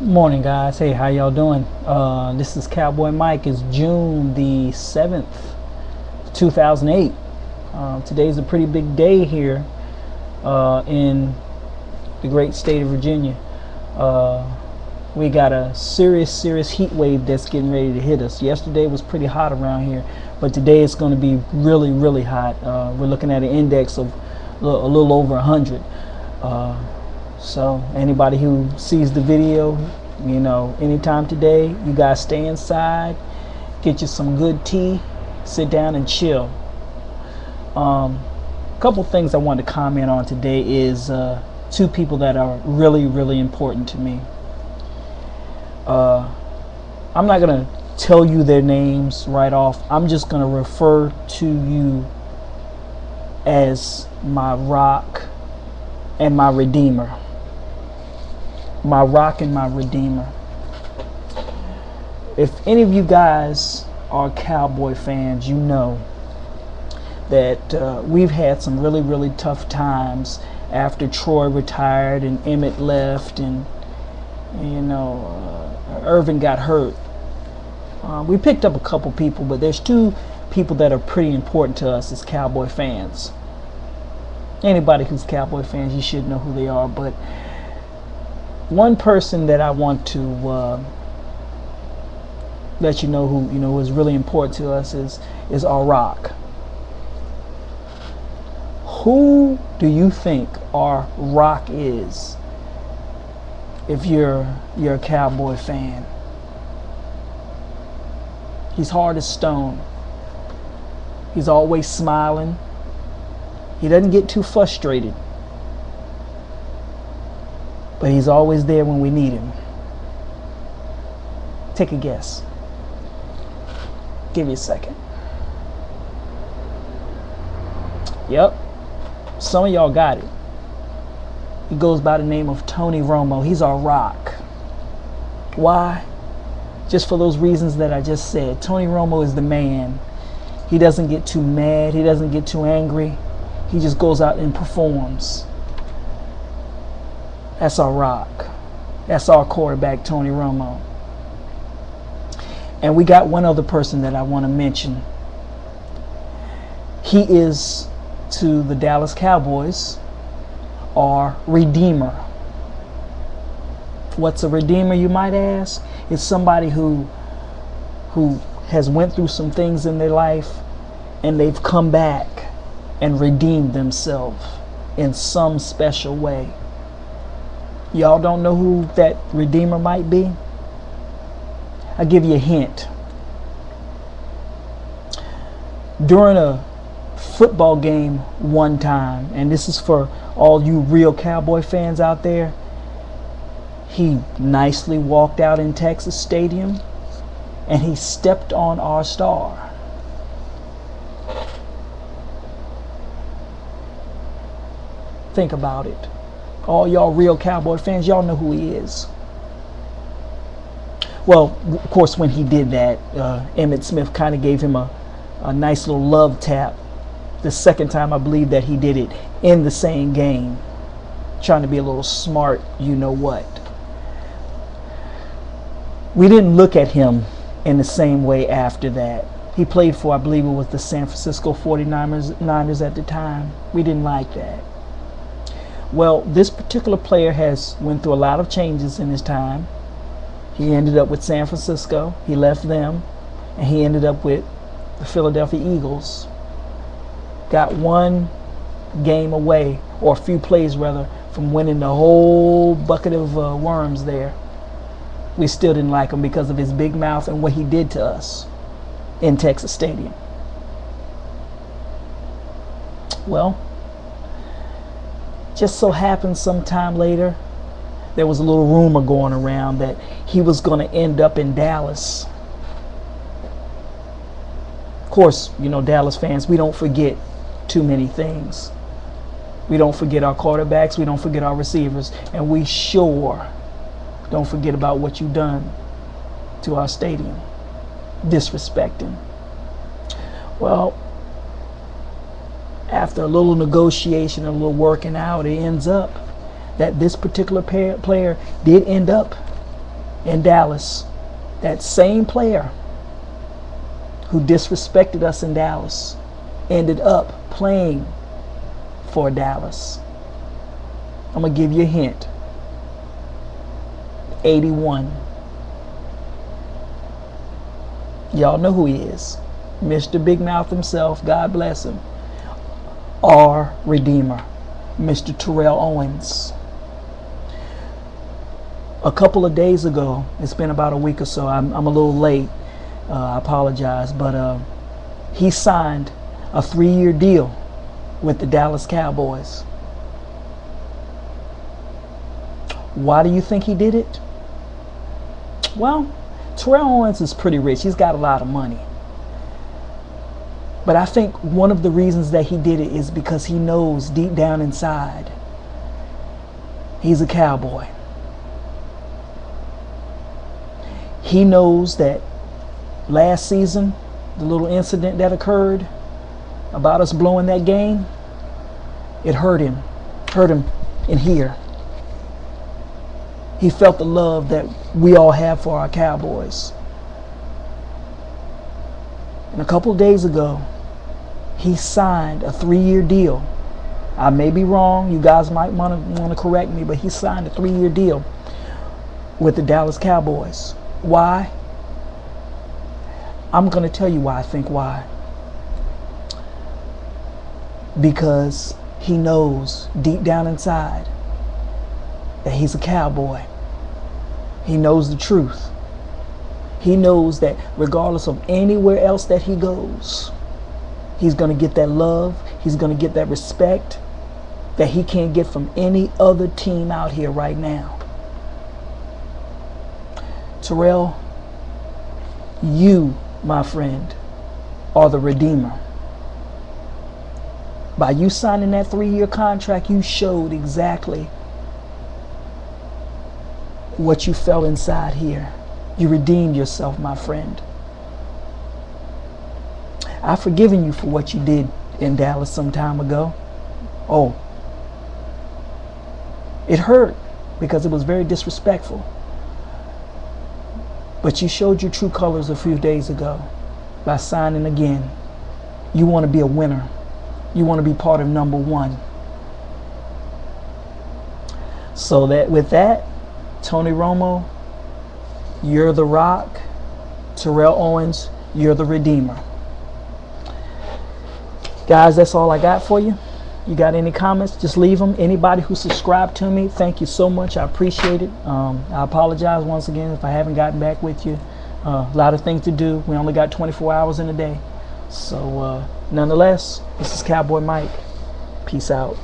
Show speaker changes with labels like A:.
A: Morning, guys. Hey, how y'all doing? This is Cowboy Mike. It's June the 7th, 2008. Today's a pretty big day here in the great state of Virginia. We got a serious heat wave that's getting ready to hit us. Yesterday was pretty hot around here, but today it's going to be really hot. We're looking at an index of a little over 100. So anybody who sees the video, anytime today, you guys stay inside, get you some good tea, sit down and chill. A couple things I wanted to comment on today is two people that are really important to me. I'm not going to tell you their names right off. I'm just going to refer to you as my rock and my redeemer. My rock and my redeemer. If any of you guys are Cowboy fans, you know that we've had some really tough times after Troy retired and Emmett left and Irvin got hurt. We picked up a couple people, but there's two people that are pretty important to us as Cowboy fans. Anybody who's Cowboy fans, you should know who they are, but one person that I want to let you know who is really important to us is our rock. Who do you think our rock is if you're a Cowboy fan? He's hard as stone. He's always smiling. He doesn't get too frustrated, but he's always there when we need him. Take a guess. Give me a second. Yep, some of y'all got it. He goes by the name of Tony Romo. He's our rock. Why? Just for those reasons that I just said. Tony Romo is the man. He doesn't get too mad. He doesn't get too angry. He just goes out and performs. That's our rock. That's our quarterback, Tony Romo. And we got one other person that I want to mention. He is, to the Dallas Cowboys, our redeemer. What's a redeemer, you might ask? It's somebody who has went through some things in their life and they've come back and redeemed themselves in some special way. Y'all don't know who that redeemer might be? I'll give you a hint. During a football game one time, and this is for all you real Cowboy fans out there, he nicely walked out in Texas Stadium and he stepped on our star. Think about it. All y'all real Cowboy fans, y'all know who he is. Well, of course, when he did that, Emmitt Smith kind of gave him a nice little love tap. The second time, I believe that he did it in the same game, trying to be a little smart, you know what. We didn't look at him in the same way after that. He played for, I believe it was the San Francisco 49ers at the time. We didn't like that. Well, this particular player has went through a lot of changes in his time. He ended up with San Francisco. He left them, and he ended up with the Philadelphia Eagles. Got one game away, or a few plays rather, from winning the whole bucket of worms there. We still didn't like him because of his big mouth and what he did to us in Texas Stadium. Well, just so happened sometime later, there was a little rumor going around that he was going to end up in Dallas. Of course, Dallas fans, we don't forget too many things. We don't forget our quarterbacks, we don't forget our receivers, and we sure don't forget about what you've done to our stadium, disrespecting. Well, after a little negotiation, a little working out, it ends up that this particular player did end up in Dallas, that same player who disrespected us in Dallas ended up playing for Dallas. I'm going to give you a hint. 81. Y'all know who he is. Mr. Big Mouth himself, God bless him. Our Redeemer, Mr. Terrell Owens. A couple of days ago, it's been about a week or so, I'm a little late, I apologize, but he signed a 3-year deal with the Dallas Cowboys. Why do you think he did it? Well, Terrell Owens is pretty rich. He's got a lot of money. But I think one of the reasons that he did it is because he knows deep down inside he's a Cowboy. He knows that last season, the little incident that occurred about us blowing that game, it hurt him in here. He felt the love that we all have for our Cowboys. And a couple of days ago, he signed a 3-year deal. I may be wrong. You guys might want to correct me, but he signed a 3-year deal with the Dallas Cowboys. Why? I'm going to tell you why I think why. Because he knows deep down inside that he's a Cowboy. He knows the truth. He knows that regardless of anywhere else that he goes, he's going to get that love. He's going to get that respect that he can't get from any other team out here right now. Terrell, you, my friend, are the Redeemer. By you signing that 3-year contract, you showed exactly what you felt inside here. You redeemed yourself, my friend. I've forgiven you for what you did in Dallas some time ago. Oh, it hurt because it was very disrespectful. But you showed your true colors a few days ago by signing again. You want to be a winner. You want to be part of number one. So that with that, Tony Romo, you're the Rock. Terrell Owens, you're the Redeemer. Guys, that's all I got for you. You got any comments, just leave them. Anybody who subscribed to me, thank you so much. I appreciate it. I apologize once again if I haven't gotten back with you. A lot of things to do. We only got 24 hours in a day. So nonetheless, this is Cowboy Mike. Peace out.